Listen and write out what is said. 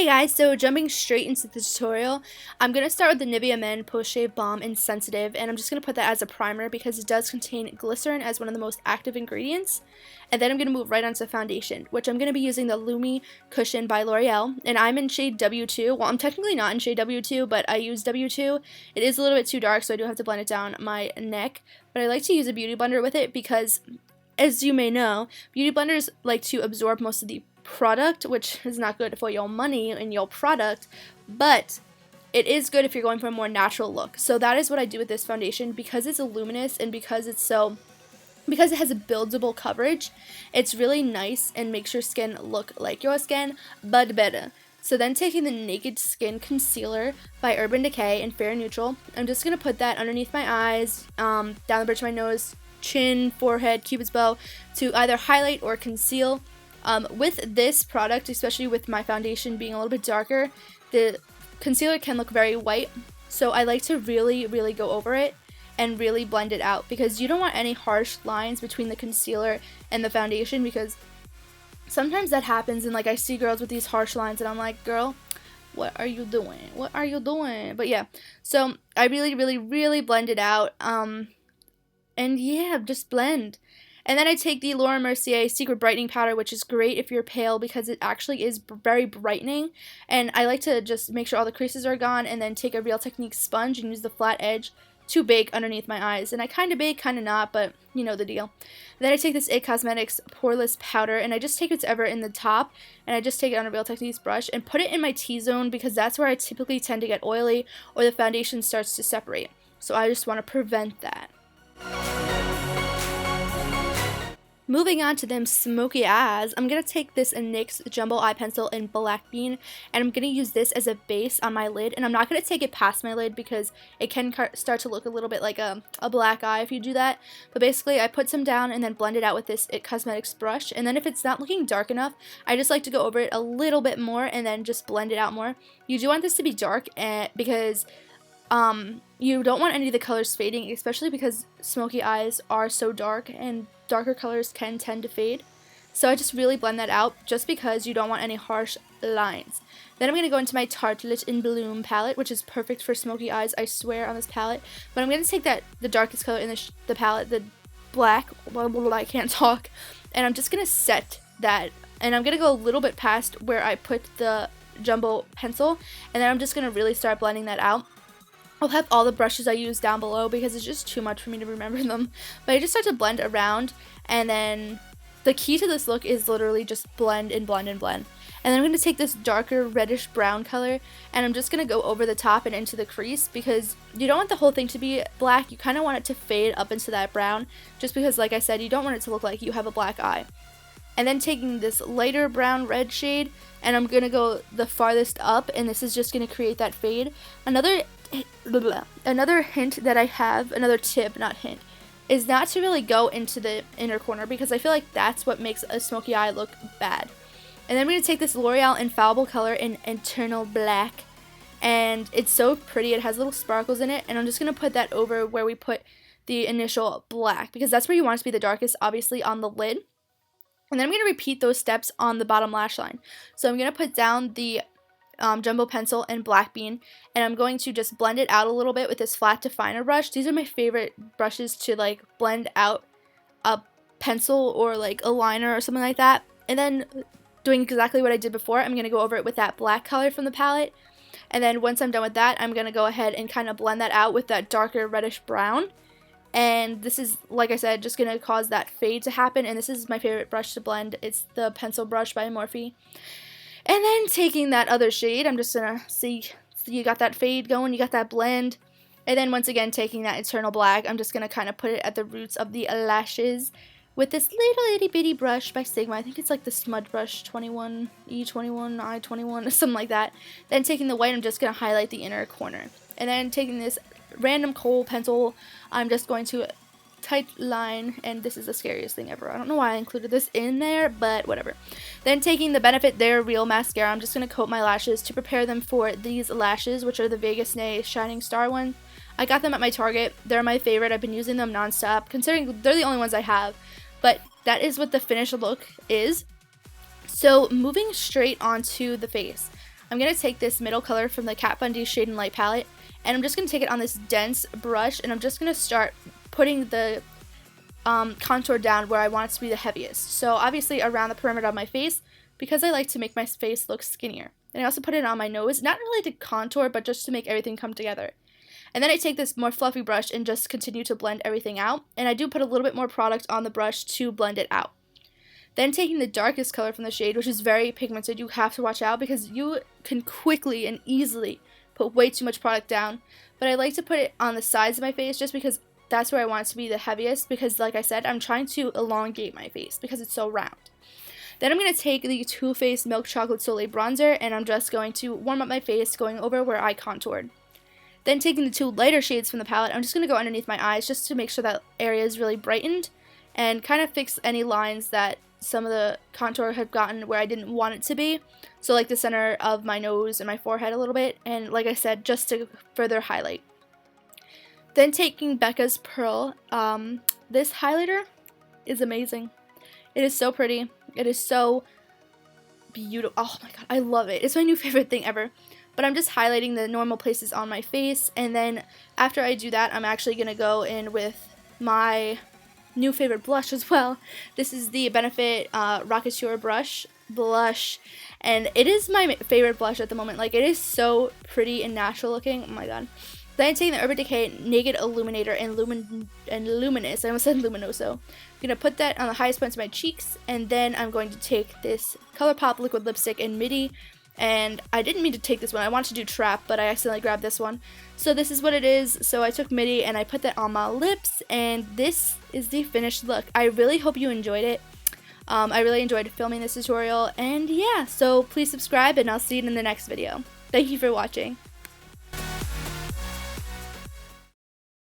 Hey guys, so jumping straight into the tutorial, I'm going to start with the Nivea Men Post Shave Balm in Sensitive, and I'm just going to put that as a primer because it does contain glycerin as one of the most active ingredients. And then I'm going to move right onto foundation, which I'm going to be using the Lumi Cushion by L'Oreal, and I'm in shade W2. Well, I'm technically not in shade W2, but I use W2. It is a little bit too dark, so I do have to blend it down my neck, but I like to use a beauty blender with it because, as you may know, beauty blenders like to absorb most of the product, which is not good for your money and your product, but it is good if you're going for a more natural look. So that is what I do with this foundation. Because it's luminous and because it has a buildable coverage, it's really nice and makes your skin look like your skin, but better. So then taking the Naked Skin Concealer by Urban Decay in Fair Neutral, I'm just going to put that underneath my eyes, down the bridge of my nose, chin, forehead, cupid's bow, to either highlight or conceal. With this product, especially with my foundation being a little bit darker, the concealer can look very white, so I like to really go over it and really blend it out because you don't want any harsh lines between the concealer and the foundation, because sometimes that happens and like I see girls with these harsh lines and I'm like, girl, what are you doing? What are you doing? But yeah, so I really blend it out, and yeah, just blend. And then I take the Laura Mercier Secret Brightening Powder, which is great if you're pale because it actually is very brightening. And I like to just make sure all the creases are gone and then take a Real Techniques sponge and use the flat edge to bake underneath my eyes. And I kind of bake, kind of not, but you know the deal. And then I take this IT Cosmetics Poreless Powder and I just take what's ever in the top and I just take it on a Real Techniques brush and put it in my T-zone because that's where I typically tend to get oily or the foundation starts to separate. So I just want to prevent that. Moving on to them smoky eyes, I'm going to take this NYX Jumbo Eye Pencil in Black Bean, and I'm going to use this as a base on my lid, and I'm not going to take it past my lid because it can start to look a little bit like a black eye if you do that. But basically, I put some down and then blend it out with this IT Cosmetics brush, and then if it's not looking dark enough, I just like to go over it a little bit more and then just blend it out more. You do want this to be dark because you don't want any of the colors fading, especially because smoky eyes are so dark and darker colors can tend to fade. So I just really blend that out just because you don't want any harsh lines. Then I'm going to go into my Tartelette in Bloom palette, which is perfect for smoky eyes, I swear, on this palette. But I'm going to take the darkest color in the palette, the black, I can't talk, and I'm just going to set that. And I'm going to go a little bit past where I put the jumbo pencil, and then I'm just going to really start blending that out. I'll have all the brushes I use down below because it's just too much for me to remember them. But I just start to blend around, and then the key to this look is literally just blend and blend and blend. And then I'm going to take this darker reddish brown color, and I'm just going to go over the top and into the crease because you don't want the whole thing to be black. You kind of want it to fade up into that brown just because, like I said, you don't want it to look like you have a black eye. And then taking this lighter brown red shade, and I'm going to go the farthest up, and this is just going to create that fade. Another hint that I have, another tip, not hint, is not to really go into the inner corner because I feel like that's what makes a smoky eye look bad. And then I'm going to take this L'Oreal Infallible color in Eternal Black, and it's so pretty. It has little sparkles in it, and I'm just going to put that over where we put the initial black because that's where you want it to be the darkest, obviously, on the lid. And then I'm going to repeat those steps on the bottom lash line. So I'm going to put down the jumbo pencil and Black Bean, and I'm going to just blend it out a little bit with this flat definer brush. These are my favorite brushes to like blend out a pencil or like a liner or something like that. And then doing exactly what I did before, I'm going to go over it with that black color from the palette. And then once I'm done with that, I'm going to go ahead and kind of blend that out with that darker reddish brown. And this is, like I said, just going to cause that fade to happen. And this is my favorite brush to blend. It's the pencil brush by Morphe. And then taking that other shade, I'm just going to see, so you got that fade going, you got that blend. And then once again, taking that Eternal Black, I'm just going to kind of put it at the roots of the lashes with this little itty bitty brush by Sigma. I think it's like the Smudge Brush 21, E21, I21, something like that. Then taking the white, I'm just going to highlight the inner corner. And then taking this random kohl pencil, I'm just going to tight line, and this is the scariest thing ever. I don't know why I included this in there, but whatever. Then taking the Benefit They're Real mascara, I'm just going to coat my lashes to prepare them for these lashes, which are the Vegas Nay Shining Star ones. I got them at my Target. They're my favorite. I've been using them nonstop, considering they're the only ones I have. But that is what the finished look is. So moving straight onto the face, I'm going to take this middle color from the Kat Von D Shade and Light palette, and I'm just going to take it on this dense brush, and I'm just going to start putting the contour down where I want it to be the heaviest. So obviously around the perimeter of my face, because I like to make my face look skinnier. And I also put it on my nose, not really to contour, but just to make everything come together. And then I take this more fluffy brush and just continue to blend everything out. And I do put a little bit more product on the brush to blend it out. Then taking the darkest color from the shade, which is very pigmented, you have to watch out because you can quickly and easily put way too much product down. But I like to put it on the sides of my face just because that's where I want it to be the heaviest, because like I said, I'm trying to elongate my face because it's so round. Then I'm going to take the Too Faced Milk Chocolate Soleil bronzer, and I'm just going to warm up my face going over where I contoured. Then taking the two lighter shades from the palette, I'm just going to go underneath my eyes just to make sure that area is really brightened and kind of fix any lines that some of the contour had gotten where I didn't want it to be. So like the center of my nose and my forehead a little bit, and like I said, just to further highlight. Then taking Becca's Pearl, this highlighter is amazing. It is so pretty. It is so beautiful. Oh my god, I love it. It's my new favorite thing ever. But I'm just highlighting the normal places on my face, and then after I do that, I'm actually going to go in with my new favorite blush as well. This is the Benefit Rocketeur blush, and it is my favorite blush at the moment. Like, it is so pretty and natural looking. Oh my god. Then I'm taking the Urban Decay Naked Illuminator and Luminous. I almost said Luminoso. I'm going to put that on the highest points of my cheeks, and then I'm going to take this ColourPop liquid lipstick in Midi, and I didn't mean to take this one. I wanted to do Trap, but I accidentally grabbed this one. So this is what it is. So I took Midi and I put that on my lips, and this is the finished look. I really hope you enjoyed it. I really enjoyed filming this tutorial, and yeah, so please subscribe, and I'll see you in the next video. Thank you for watching.